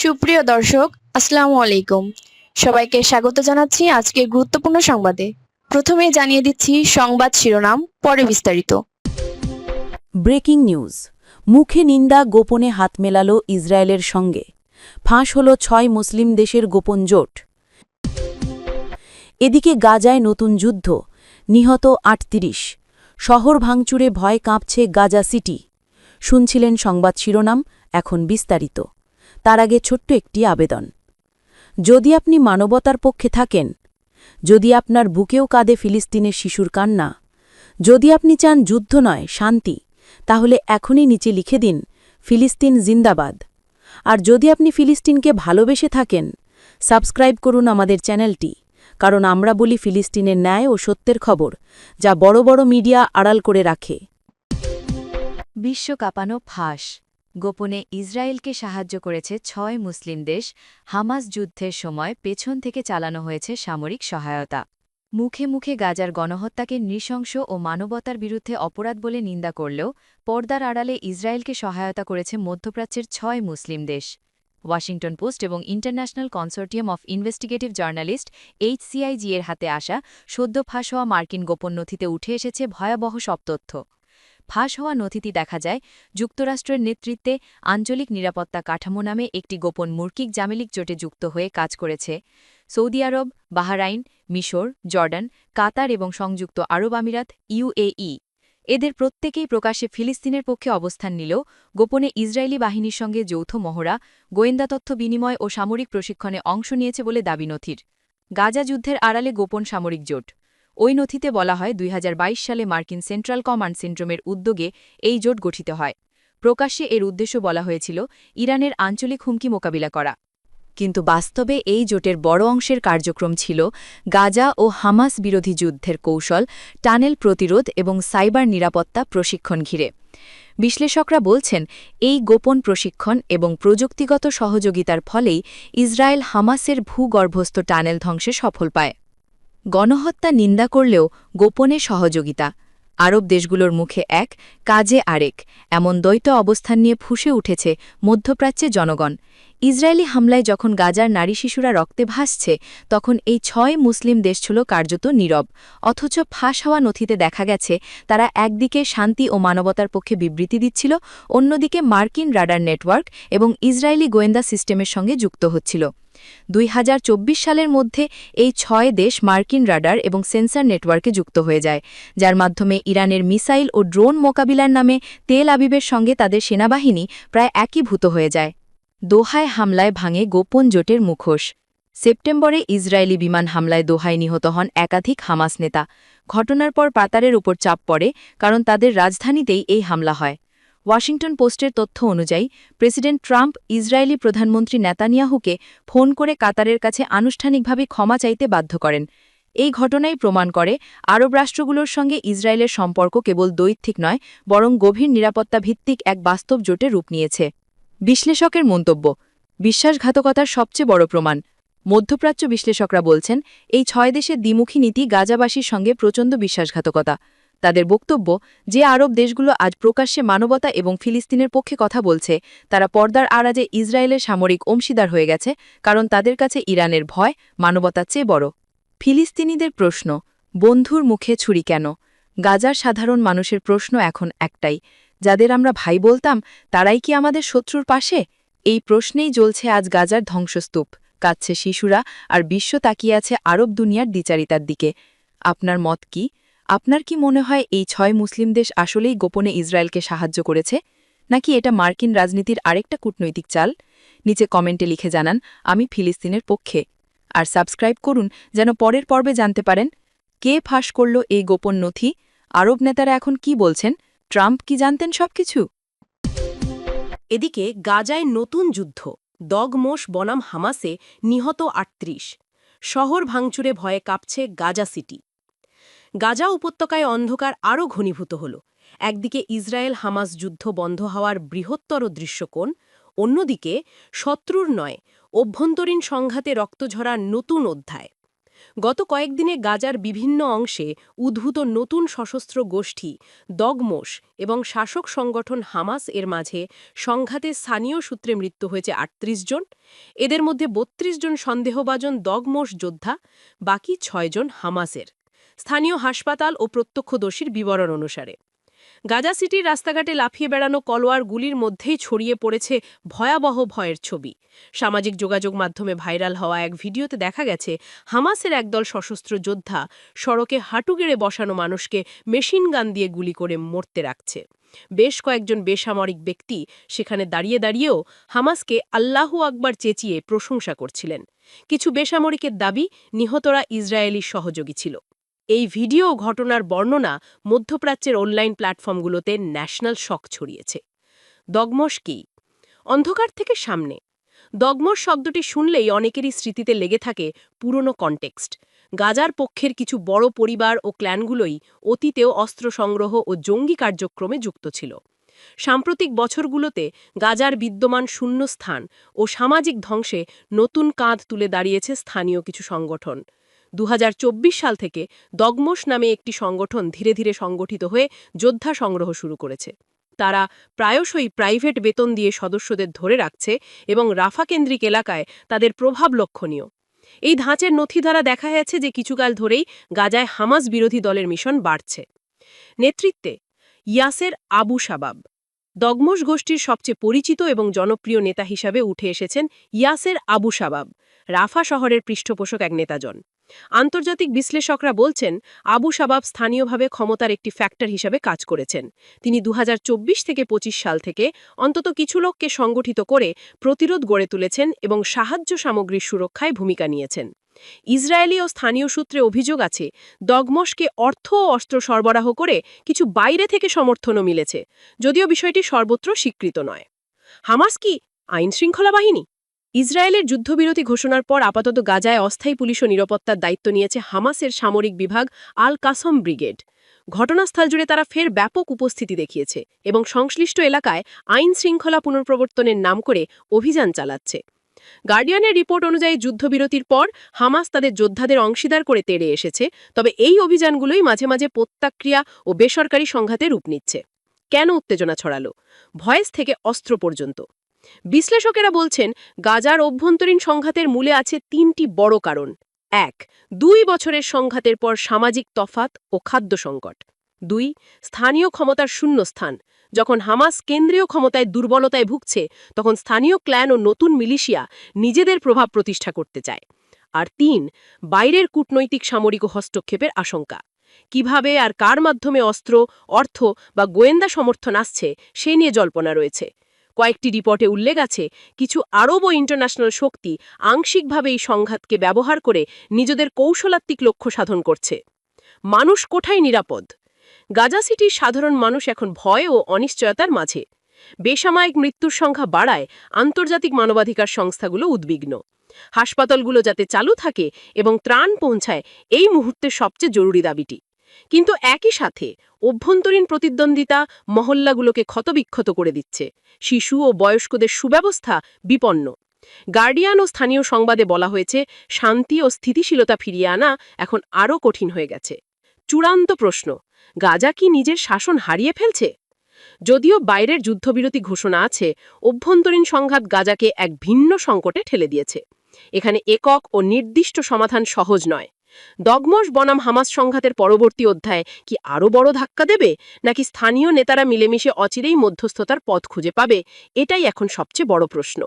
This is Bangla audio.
সুপ্রিয় দর্শক, আসসালামু আলাইকুম। সবাইকে স্বাগত জানাচ্ছি আজকের গুরুত্বপূর্ণ সংবাদে। প্রথমেই জানিয়ে দিচ্ছি সংবাদ শিরোনাম, পরে বিস্তারিত। Breaking news. মুখে নিন্দা, গোপনে হাত মেলাল ইসরায়েলের সঙ্গে। ফাঁস হল ৬ মুসলিম দেশের গোপন জোট। এদিকে গাজায় নতুন যুদ্ধ, নিহত ৩৮। শহর ভাঙচুরে ভয় কাঁপছে গাজা সিটি। শুনছিলেন সংবাদ শিরোনাম, এখন বিস্তারিত। তার আগে ছোট্ট একটি আবেদন। যদি আপনি মানবতার পক্ষে থাকেন, যদি আপনার বুকেও কাঁদে ফিলিস্তিনের শিশুর কান্না, যদি আপনি চান যুদ্ধ নয় শান্তি, তাহলে এখনই নিচে লিখে দিন ফিলিস্তিন জিন্দাবাদ। আর যদি আপনি ফিলিস্তিনকে ভালোবেসে থাকেন, সাবস্ক্রাইব করুন আমাদের চ্যানেলটি, কারণ আমরা বলি ফিলিস্তিনের ন্যায় ও সত্যের খবর, যা বড় বড় মিডিয়া আড়াল করে রাখে। বিশ্ব কাঁপানো ফাঁস। গোপনে ইসরায়েলকে সাহায্য করেছে ৬ মুসলিম দেশ। হামাস যুদ্ধের সময় পেছন থেকে চালানো হয়েছে সামরিক সহায়তা। মুখে মুখে গাজার গণহত্যাকে নৃশংস ও মানবতার বিরুদ্ধে অপরাধ বলে নিন্দা করলেও পর্দার আড়ালে ইসরায়েলকে সহায়তা করেছে মধ্যপ্রাচ্যের ৬ মুসলিম দেশ। ওয়াশিংটন পোস্ট এবং international consortium of investigative journalist HCIG এর হাতে আসা সদ্য ফাঁস হওয়া মার্কিন গোপন নথিতে উঠে এসেছে ভয়াবহ সব তথ্য। ফাঁস হওয়া নথিটি দেখা যায় যুক্তরাষ্ট্রের নেতৃত্বে আঞ্চলিক নিরাপত্তা কাঠামো নামে একটি গোপন মূর্কিক জামেলিক জোটে যুক্ত হয়ে কাজ করেছে সৌদি আরব, বাহরাইন, মিশর, জর্ডান, কাতার এবং সংযুক্ত আরব আমিরাত UAE। এদের প্রত্যেকেই প্রকাশ্যে ফিলিস্তিনের পক্ষে অবস্থান নিলেও গোপনে ইসরায়েলি বাহিনীর সঙ্গে যৌথ মহড়া, গোয়েন্দা তথ্য বিনিময় ও সামরিক প্রশিক্ষণে অংশ নিয়েছে বলে দাবি নথির। গাজা যুদ্ধের আড়ালে গোপন সামরিক জোট। ওই নথিতে বলা হয় ২০২২ সালে মার্কিন সেন্ট্রাল কমান্ড সিন্ড্রোমের উদ্যোগে এই জোট গঠিত হয়। প্রকাশ্যে এর উদ্দেশ্য বলা হয়েছিল ইরানের আঞ্চলিক হুমকি মোকাবিলা করা। কিন্তু বাস্তবে এই জোটের বড় অংশের কার্যক্রম ছিল গাজা ও হামাস বিরোধী যুদ্ধের কৌশল, টানেল প্রতিরোধ এবং সাইবার নিরাপত্তা প্রশিক্ষণ ঘিরে। বিশ্লেষকরা বলছেন, এই গোপন প্রশিক্ষণ এবং প্রযুক্তিগত সহযোগিতার ফলেই ইসরায়েল হামাসের ভূগর্ভস্থ টানেল ধ্বংসে সফল পায়। গণহত্যা নিন্দা করলেও গোপনে সহযোগিতা। আরব দেশগুলোর মুখে এক, কাজে আরেক, এমন দ্বৈত অবস্থান নিয়ে ফুঁসে উঠেছে মধ্যপ্রাচ্যে জনগণ। ইসরায়েলি হামলায় যখন গাজার নারী শিশুরা রক্তে ভাসছে, তখন এই ৬ মুসলিম দেশ ছিল কার্যত নীরব। অথচ ফাঁস হওয়া নথিতে দেখা গেছে তারা একদিকে শান্তি ও মানবতার পক্ষে বিবৃতি দিচ্ছিল, অন্যদিকে মার্কিন রাডার নেটওয়ার্ক এবং ইসরায়েলি গোয়েন্দা সিস্টেমের সঙ্গে যুক্ত হচ্ছিল। ২০২৪ সালের মধ্যে এই ৬ দেশ মার্কিন রাডার এবং সেন্সর নেটওয়ার্কে যুক্ত হয়ে যায়, যার মাধ্যমে ইরানের মিসাইল ও ড্রোন মোকাবিলার নামে তেল আবিবের সঙ্গে তাদের সেনাবাহিনী প্রায় একীভূত হয়ে যায়। দোহায় হামলায় ভাঙে গোপন জোটের মুখোশ। সেপ্টেম্বরে ইসরায়েলি বিমান হামলায় দোহায় নিহত হন একাধিক হামাস নেতা। ঘটনার পর কাতারের উপর চাপ পড়ে, কারণ তাদের রাজধানীতেই এই হামলা হয়। ওয়াশিংটন পোস্টের তথ্য অনুযায়ী প্রেসিডেন্ট ট্রাম্প ইসরায়েলি প্রধানমন্ত্রী নেতানিয়াহুকে ফোন করে কাতারের কাছে আনুষ্ঠানিকভাবে ক্ষমা চাইতে বাধ্য করেন। এই ঘটনাই প্রমাণ করে আরব রাষ্ট্রগুলোর সঙ্গে ইসরায়েলের সম্পর্ক কেবল দ্বৈত্বিক নয়, বরং গভীর নিরাপত্তা ভিত্তিক এক বাস্তব জোটে রূপ নিয়েছে। বিশ্লেষকের মন্তব্য, বিশ্বাসঘাতকতার সবচেয়ে বড় প্রমাণ। মধ্যপ্রাচ্য বিশ্লেষকরা বলছেন, এই ৬ দেশের দ্বিমুখী নীতি গাজাবাসীর সঙ্গে প্রচণ্ড বিশ্বাসঘাতকতা। তাদের বক্তব্য, যে আরব দেশগুলো আজ প্রকাশ্যে মানবতা এবং ফিলিস্তিনের পক্ষে কথা বলছে, তারা পর্দার আড়ালে ইসরায়েলের সামরিক অংশীদার হয়ে গেছে, কারণ তাদের কাছে ইরানের ভয় মানবতার চেয়ে বড়। ফিলিস্তিনিদের প্রশ্ন, বন্ধুর মুখে ছুরি কেন? গাজার সাধারণ মানুষের প্রশ্ন এখন একটাই, যাদের আমরা ভাই বলতাম, তারাই কি আমাদের শত্রুর পাশে? এই প্রশ্নেই জ্বলছে আজ গাজার ধ্বংসস্তূপ, কাঁদছে শিশুরা, আর বিশ্ব তাকিয়ে আছে আরব দুনিয়ার দ্বিচারিতার দিকে। আপনার মত কি? আপনার কি মনে হয় এই ৬ মুসলিম দেশ আসলেই গোপনে ইসরায়েলকে সাহায্য করেছে, নাকি এটা মার্কিন রাজনীতির আরেকটা কূটনৈতিক চাল? নিচে কমেন্টে লিখে জানান, আমি ফিলিস্তিনের পক্ষে। আর সাবস্ক্রাইব করুন যেন পরের পর্বে জানতে পারেন কে ফাঁস করল এই গোপন নথি, আরব নেতারা এখন কি বলছেন, ট্রাম্প কি জানতেন সবকিছু? এদিকে গাজায় নতুন যুদ্ধ, দগমোশ বনাম হামাসে নিহত ৩৮। শহর ভাঙচুরে ভয়ে কাঁপছে গাজা সিটি। গাজা উপত্যকায় অন্ধকার আরও ঘনীভূত হল। একদিকে ইসরায়েল হামাস যুদ্ধ বন্ধ হওয়ার বৃহত্তর দৃশ্যকোণ, অন্যদিকে শত্রুর নয় অভ্যন্তরীণ সংঘাতে রক্তঝরার নতুন অধ্যায়। গত কয়েকদিনে গাজার বিভিন্ন অংশে উদ্ভূত নতুন সশস্ত্র গোষ্ঠী দগমোশ এবং শাসক সংগঠন হামাস এর মাঝে সংঘাতে স্থানীয় সূত্রে মৃত্যু হয়েছে ৩৮ জন। এদের মধ্যে ৩২ জন সন্দেহভাজন দগমোশ যোদ্ধা, বাকি ৬ জন হামাসের। স্থানীয় হাসপাতাল ও প্রত্যক্ষদর্শীর বিবরণ অনুসারে গাজা সিটির রাস্তাঘাটে লাফিয়ে বেড়ানো কলোয়ার গুলির মধ্যেই ছড়িয়ে পড়েছে ভয়াবহ ভয়ের ছবি। সামাজিক যোগাযোগ মাধ্যমে ভাইরাল হওয়া এক ভিডিওতে দেখা গেছে হামাসের একদল সশস্ত্র যোদ্ধা সড়কে হাঁটু গেড়ে বসানো মানুষকে মেশিন গান দিয়ে গুলি করে মরতে রাখছে। বেশ কয়েকজন বেসামরিক ব্যক্তি সেখানে দাঁড়িয়ে দাঁড়িয়েও হামাসকে আল্লাহু আকবার চেঁচিয়ে প্রশংসা করছিলেন। কিছু বেসামরিকের দাবি নিহতরা ইসরায়েলি সহযোগী ছিল। এই ভিডিও ঘটনার বর্ণনা মধ্যপ্রাচ্যের অনলাইন প্ল্যাটফর্মগুলোতে ন্যাশনাল শক ছড়িয়েছে। দগমশ কি? অন্ধকার থেকে সামনে। দগমশ শব্দটি শুনলেই অনেকেরই স্মৃতিতে লেগে থাকে পুরনো কনটেক্সট। গাজার পক্ষের কিছু বড় পরিবার ও ক্ল্যানগুলোই অতীতেও অস্ত্র সংগ্রহ ও জঙ্গি কার্যক্রমে যুক্ত ছিল। সাম্প্রতিক বছরগুলোতে গাজার বিদ্যমান শূন্যস্থান ও সামাজিক ধ্বংসে নতুন কাঁধ তুলে দাঁড়িয়েছে স্থানীয় কিছু সংগঠন। ২০২৪ সাল থেকে দগমশ নামে একটি সংগঠন ধীরে ধীরে সংগঠিত হয়ে যোদ্ধা সংগ্রহ শুরু করেছে। তারা প্রায়শই প্রাইভেট বেতন দিয়ে সদস্যদের ধরে রাখছে এবং রাফা কেন্দ্রিক এলাকায় তাদের প্রভাব লক্ষণীয়। এই ধাঁচের নথি দ্বারা দেখা গেছে যে কিছুকাল ধরেই গাজায় হামাস বিরোধী দলের মিশন বাড়ছে। নেতৃত্বে ইয়াসের আবু শাবাব। দগমশ গোষ্ঠীর সবচেয়ে পরিচিত এবং জনপ্রিয় নেতা হিসাবে উঠে এসেছেন ইয়াসের আবু শাবাব, রাফা শহরের পৃষ্ঠপোষক এক নেতাজন। আন্তর্জাতিক বিশ্লেষকরা বলছেন আবু শাবাব স্থানীয়ভাবে ক্ষমতার একটি ফ্যাক্টর হিসাবে কাজ করেছেন। তিনি ২০২৪ থেকে ২৫ সাল থেকে অন্তত কিছু লোককে সংগঠিত করে প্রতিরোধ গড়ে তুলেছেন এবং সাহায্য সামগ্রীর সুরক্ষায় ভূমিকা নিয়েছেন। ইসরায়েলি ও স্থানীয় সূত্রে অভিযোগ আছে দগমশকে অর্থ ও অস্ত্র সরবরাহ করে কিছু বাইরে থেকে সমর্থনও মিলেছে, যদিও বিষয়টি সর্বত্র স্বীকৃত নয়। হামাস কি আইনশৃঙ্খলা বাহিনী? ইসরায়েলের যুদ্ধবিরতি ঘোষণার পর আপাতত গাজায় অস্থায়ী পুলিশ ও নিরাপত্তার দায়িত্ব নিয়েছে হামাসের সামরিক বিভাগ আল কাসম ব্রিগেড। ঘটনাস্থল জুড়ে তারা ফের ব্যাপক উপস্থিতি দেখিয়েছে এবং সংশ্লিষ্ট এলাকায় আইন শৃঙ্খলা পুনঃপ্রবর্তনের নাম করে অভিযান চালাচ্ছে। গার্ডিয়ানের রিপোর্ট অনুযায়ী যুদ্ধবিরতির পর হামাস তাদের যোদ্ধাদের অংশীদার করে তেড়ে এসেছে, তবে এই অভিযানগুলোই মাঝে মাঝে প্রত্যাক্রিয়া ও বেসরকারি সংঘাতে রূপ নিচ্ছে। কেন উত্তেজনা ছড়ালো? ভয়েস থেকে অস্ত্র পর্যন্ত। বিশ্লেষকেরা বলছেন গাজার অভ্যন্তরীণ সংঘাতের মূলে আছে ৩টি বড় কারণ। ১. ২ বছরের সংঘাতের পর সামাজিক তফাত ও খাদ্য সংকট। ২. স্থানীয় ক্ষমতার শূন্যস্থান। যখন হামাস কেন্দ্রীয় ক্ষমতায় দুর্বলতায় ভুগছে, তখন স্থানীয় ক্ল্যান ও নতুন মিলিশিয়া নিজেদের প্রভাব প্রতিষ্ঠা করতে চায়। আর ৩. বাইরের কূটনৈতিক সামরিক ও হস্তক্ষেপের আশঙ্কা। কিভাবে আর কার মাধ্যমে অস্ত্র, অর্থ বা গোয়েন্দা সমর্থন আসছে সে নিয়ে জল্পনা রয়েছে। কয়েকটি রিপোর্টে উল্লেখ আছে কিছু আরব ও ইন্টারন্যাশনাল শক্তি আংশিকভাবে এই সংঘাতকে ব্যবহার করে নিজেদের কৌশলাত্মক লক্ষ্য সাধন করছে। মানুষ কোথায় নিরাপদ? গাজা সিটির সাধারণ মানুষ এখন ভয় ও অনিশ্চয়তার মাঝে। বেসামরিক মৃত্যুর সংখ্যা বাড়ায় আন্তর্জাতিক মানবাধিকার সংস্থাগুলো উদ্বিগ্ন। হাসপাতালগুলো যাতে চালু থাকে এবং ত্রাণ পৌঁছায় এই মুহূর্তে সবচেয়ে জরুরি দাবিটি। কিন্তু একই সাথে অভ্যন্তরীণ প্রতিদ্বন্দ্বিতা মহল্লাগুলোকে ক্ষতবিক্ষত করে দিচ্ছে। শিশু ও বয়স্কদের সুব্যবস্থা বিপন্ন। গার্ডিয়ান ও স্থানীয় সংবাদে বলা হয়েছে শান্তি ও স্থিতিশীলতা ফিরিয়ে আনা এখন আরও কঠিন হয়ে গেছে। চূড়ান্ত প্রশ্ন, গাজা কি নিজের শাসন হারিয়ে ফেলছে? যদিও বাইরের যুদ্ধবিরতি ঘোষণা আছে, অভ্যন্তরীণ সংঘাত গাজাকে এক ভিন্ন সংকটে ঠেলে দিয়েছে। এখানে একক ও নির্দিষ্ট সমাধান সহজ নয়। দগমশ বনাম হামাস সংঘাতের পরবর্তী অধ্যায়ে কি আরও বড় ধাক্কা দেবে, নাকি স্থানীয় নেতারা মিলেমিশে অচিরেই মধ্যস্থতার পথ খুঁজে পাবে? এটাই এখন সবচেয়ে বড় প্রশ্ন।